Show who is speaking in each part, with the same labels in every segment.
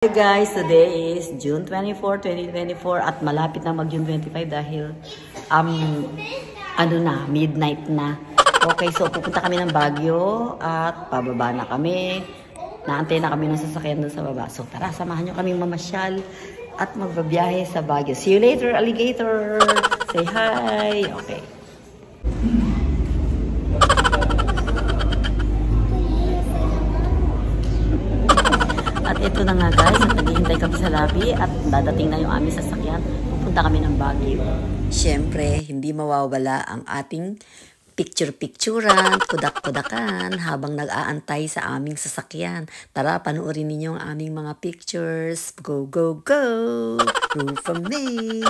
Speaker 1: Hey guys, today is June 24, 2024 at malapit na mag June 25 dahil midnight na. Okay, so pupunta kami ng Baguio at pababa na kami. Naantay na kami ng sasakyan doon sa baba. So tara, samahan nyo kaming mamasyal at magbabiyahe sa Baguio. See you later, alligator! Say hi! Okay. At ito na nga guys, at naghihintay kami sa lobby at dadating na yung aming sasakyan. Pupunta kami ng Baguio. Siyempre, hindi mawawala ang ating picture-picturan, kudak-kudakan habang nag-aantay sa aming sasakyan. Tara, panoorin ninyo ang aming mga pictures. Go, go, go! Room for me!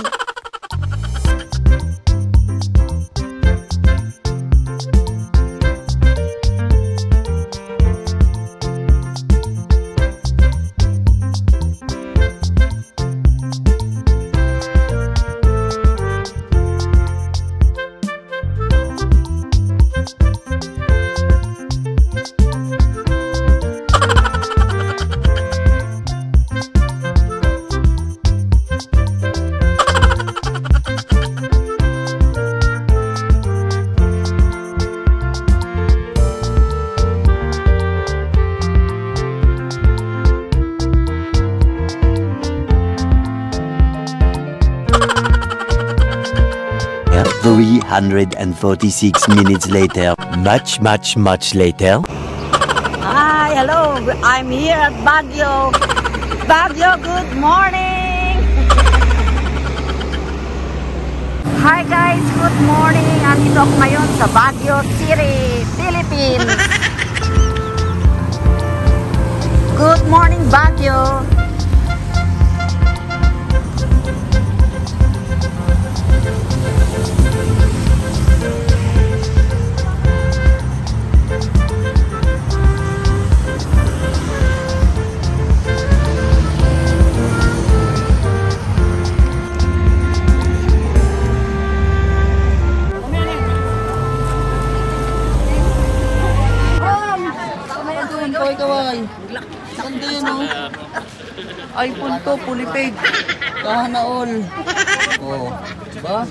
Speaker 2: .346 minutes later, much later.
Speaker 1: Hi, hello. I'm here at Baguio. Baguio, good morning. Hi guys, good morning. Andito ako ngayon sa Baguio City, Philippines. Good morning, Baguio.
Speaker 3: iPhone ko, fully paid. Kahana all. Oh, diba?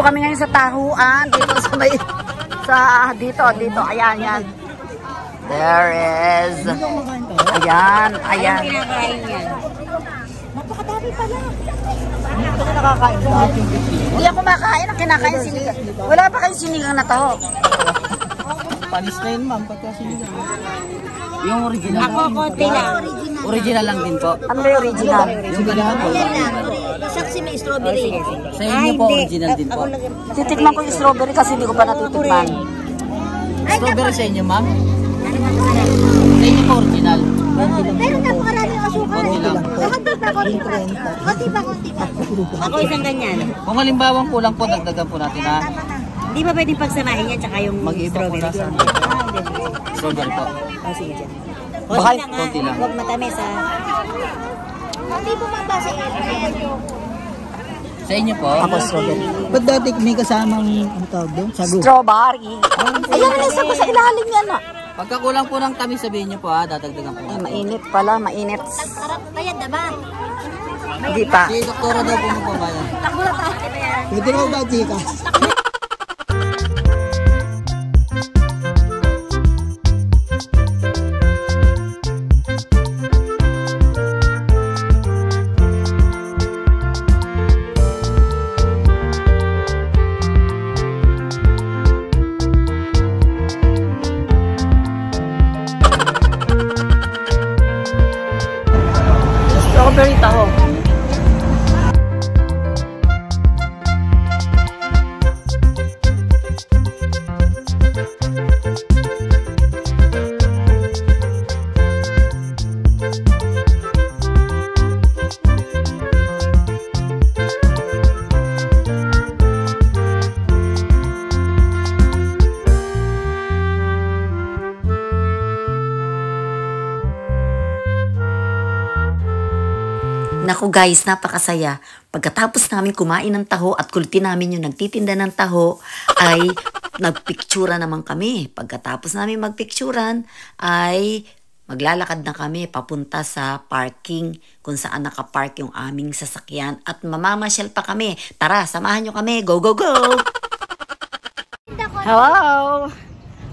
Speaker 1: Kami ngayon sa Tahuan dito sa may dito ayan yan. There is. Ayan. Napakadami pala. Hindi ka nakakain. Hindi ako makain, ang kinakain sinigang. Wala pa kayong sinigang na taho.
Speaker 3: Panis na yun, ma'am, pagka sinigang. Yung original.
Speaker 4: Ako konti lang.
Speaker 3: Original lang din po.
Speaker 1: Ano ba yung original?
Speaker 3: Yung ganahan po.
Speaker 4: Saksi may strawberry.
Speaker 3: Sa inyo po, original din po.
Speaker 1: Titikman ko yung strawberry kasi hindi ko pa natutikman.
Speaker 3: Strawberry sa inyo, ma'am? Sa inyo po, original.
Speaker 4: Pero napakaraming asukal.
Speaker 3: Konti lang.
Speaker 4: Nakagdag na konti pa. Konti pa. Ako isang ganyan.
Speaker 3: Kung halimbawang kulang po, dagdagan po natin ha.
Speaker 4: Di ba pwedeng pagsamahin yan tsaka yung
Speaker 3: Mag-iba po
Speaker 4: strawberry?
Speaker 3: lasa.
Speaker 4: Hindi.
Speaker 3: Strawberry po.
Speaker 4: Oh, sige dyan.
Speaker 3: Baka
Speaker 4: Konti lang ha.
Speaker 3: konti lang.
Speaker 4: Huwag matamis ha. Hindi po mabasa yan.
Speaker 3: Sa inyo po?
Speaker 1: Ako strawberry.
Speaker 5: Ba't dati may kasamang ang tawag doon? Sago.
Speaker 1: Strawberry. Ayan, nasa ko sa ilalim yan ah.
Speaker 3: Pagkakulang po ng tamis, sabihin niyo po ha, dadagdagan po.
Speaker 1: Ay, mainit pala, mainit.
Speaker 4: Bayad na ba?
Speaker 1: Hindi pa.
Speaker 3: Si doktora daw po magbabayad.
Speaker 4: Takbo na tayo.
Speaker 5: Pwede mo ba, chika?
Speaker 1: Strawberry taho. Naku guys, napakasaya. Pagkatapos namin kumain ng taho at kulti namin yung nagtitinda ng taho, ay nagpictura naman kami. Pagkatapos namin magpicturan, ay maglalakad na kami papunta sa parking kung saan nakapark yung aming sasakyan at mamamasyal pa kami. Tara, samahan nyo kami. Go, go, go! Hello!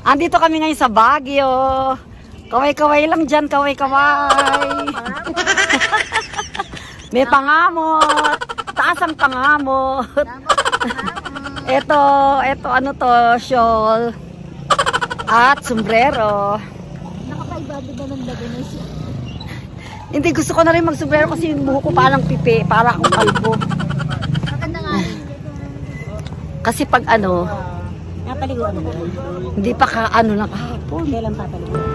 Speaker 1: Andito kami ngayon sa Baguio. Kaway-kaway lang dyan, kaway-kaway. May pangamot. Taas ang pangamot. Ito ano to, shawl. At sombrero.
Speaker 4: Nakapaibado ba ng labi na siya?
Speaker 1: Hindi, gusto ko na rin mag-sombrero kasi yung buho ko parang pipi, para akong kalbo.
Speaker 4: Maganda nga rin.
Speaker 1: Kasi pag ano,
Speaker 4: Napaliguan mo.
Speaker 1: hindi pa ka ano lang kahapon.
Speaker 4: Kailan papaliguan?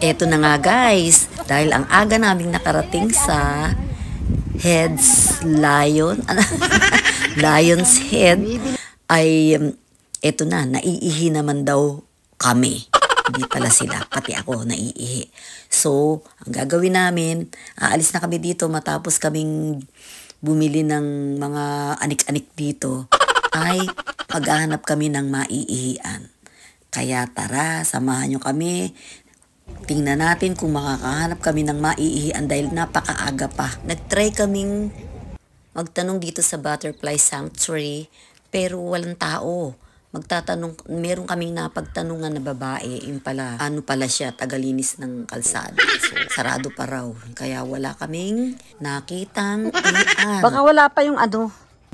Speaker 1: Eto na nga guys, dahil ang aga naming nakarating sa Heads Lion's Head, ay eto na, naiihi naman daw kami. Hindi pala sila, pati ako naiihi. So, ang gagawin namin, aalis na kami dito matapos kaming bumili ng mga anik-anik dito, ay maghahanap kami ng maiihian. Kaya tara, samahan nyo kami. Tingnan natin kung makakahanap kami ng maiihian dahil napakaaga pa. Nagtry kaming magtanong dito sa Butterfly Sanctuary pero walang tao. Magtatanong, meron kaming napagtanungan na babae, yung pala, ano pala siya, tagalinis ng kalsada. So, sarado pa raw. Kaya wala kaming nakitang ian. Baka wala pa yung ano.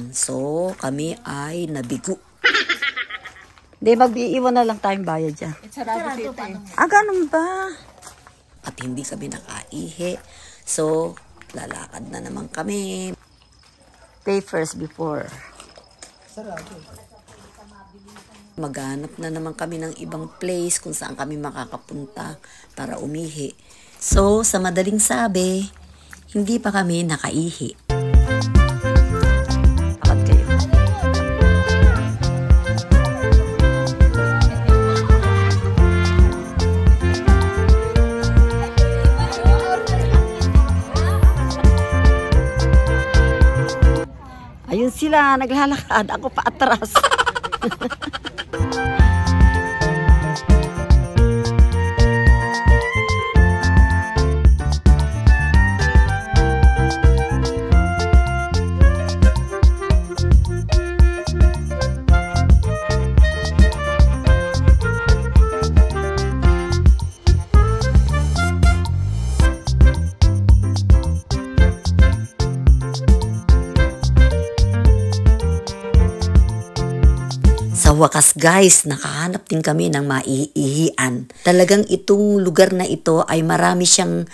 Speaker 1: So, kami ay nabigo. Hindi, mag-iiwan na lang tayong bayad dyan.
Speaker 4: Sarado dito eh.
Speaker 1: Ah, ganun ba? At hindi kami nakaihi. So, lalakad na naman kami. Pay first before. Maghanap na naman kami ng ibang place kung saan kami makakapunta para umihi. So, sa madaling sabi, hindi pa kami nakaihi. Akad kayo. Ayun sila, naglalakad. Ako pa atras. wakas guys, nakahanap din kami ng maiihian. Talagang itong lugar na ito ay marami siyang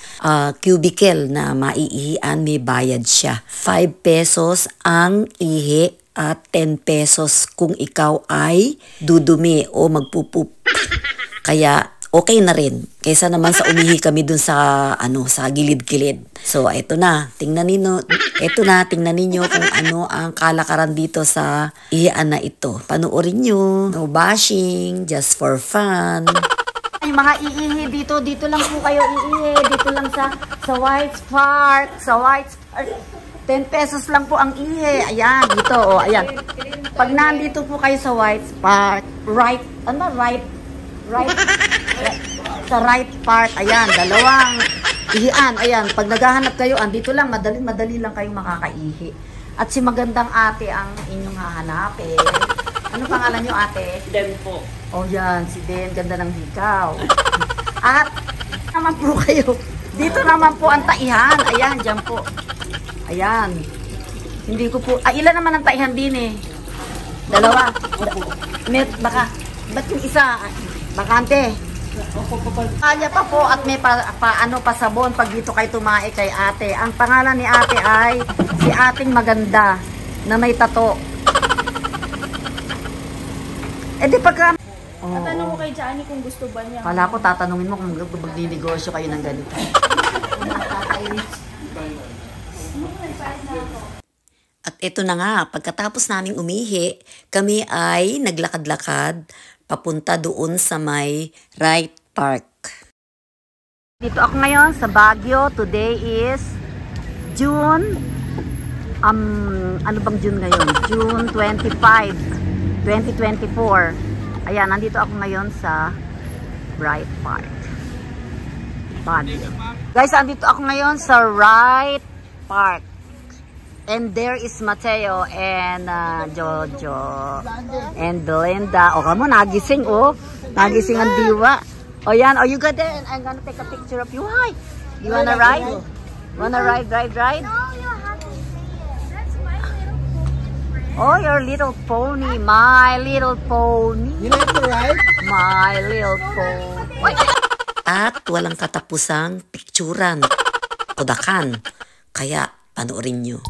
Speaker 1: cubicle na maiihian, may bayad siya. 5 pesos ang ihi at 10 pesos kung ikaw ay dudumi o magpupup. Kaya okay na rin kaysa naman sa umihi kami dun sa sa gilid-gilid. So ito na, tingnan ninyo kung ano ang kalakaran dito sa ihian na ito. Panoorin nyo. No bashing, just for fun. Yung mga iihi dito lang po kayo iihi. Dito lang sa White's Park. Sa White's Park. 10 pesos lang po ang ihi. Ayan, dito. Oh, ayan. Pag nandito po kayo sa White's Park, right, sa right part, ayan, dalawang ihian, ayan, pag naghahanap kayo, andito lang, madali lang kayong makakaihi. At si magandang ate ang inyong hahanapin. Ano pangalan nyo, ate? Den po. Oh, yan, si Den, ganda ng hikaw. At, naman po kayo, dito naman po ang taihan, ayan, dyan po. Ayan. Hindi ko po, ilan naman ang taihan din eh? Dalawa. Ba't yung isa? Bakante. Kaya pa po at may pasabon pag dito kayo tumae kay ate. Ang pangalan ni ate ay si Ating Maganda na may tato. Eh di pagka...
Speaker 4: Tatanong ko kay Johnny kung gusto ba niya.
Speaker 1: Kala ko tatanungin mo kung magninegosyo kayo ng ganito. At ito na nga, pagkatapos naming umihi, kami ay naglakad-lakad papunta doon sa may right park. Dito ako ngayon sa Baguio. Today is June, ano bang June ngayon? June 25, 2024. Ayan, nandito ako ngayon sa right park. Baguio. Guys, nandito ako ngayon sa right park. And there is Mateo and Jojo and Belinda. O kamo, nagising oh. Nagising ang diwa. O yan, oh you go there and I'm gonna take a picture of you. Hi! You wanna ride? Wanna ride?
Speaker 4: No, you have to say it. That's my little pony.
Speaker 1: Oh, your little pony. My little pony.
Speaker 5: You like to ride?
Speaker 1: My little pony. At walang katapusang picturan. Kudakan. Kaya panoorin nyo.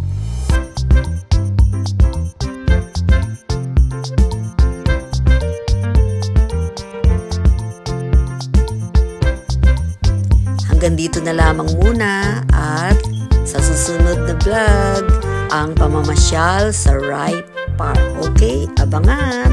Speaker 1: Hanggang dito na lamang muna at sa susunod na vlog ang pamamasyal sa right park. Okay, abangan!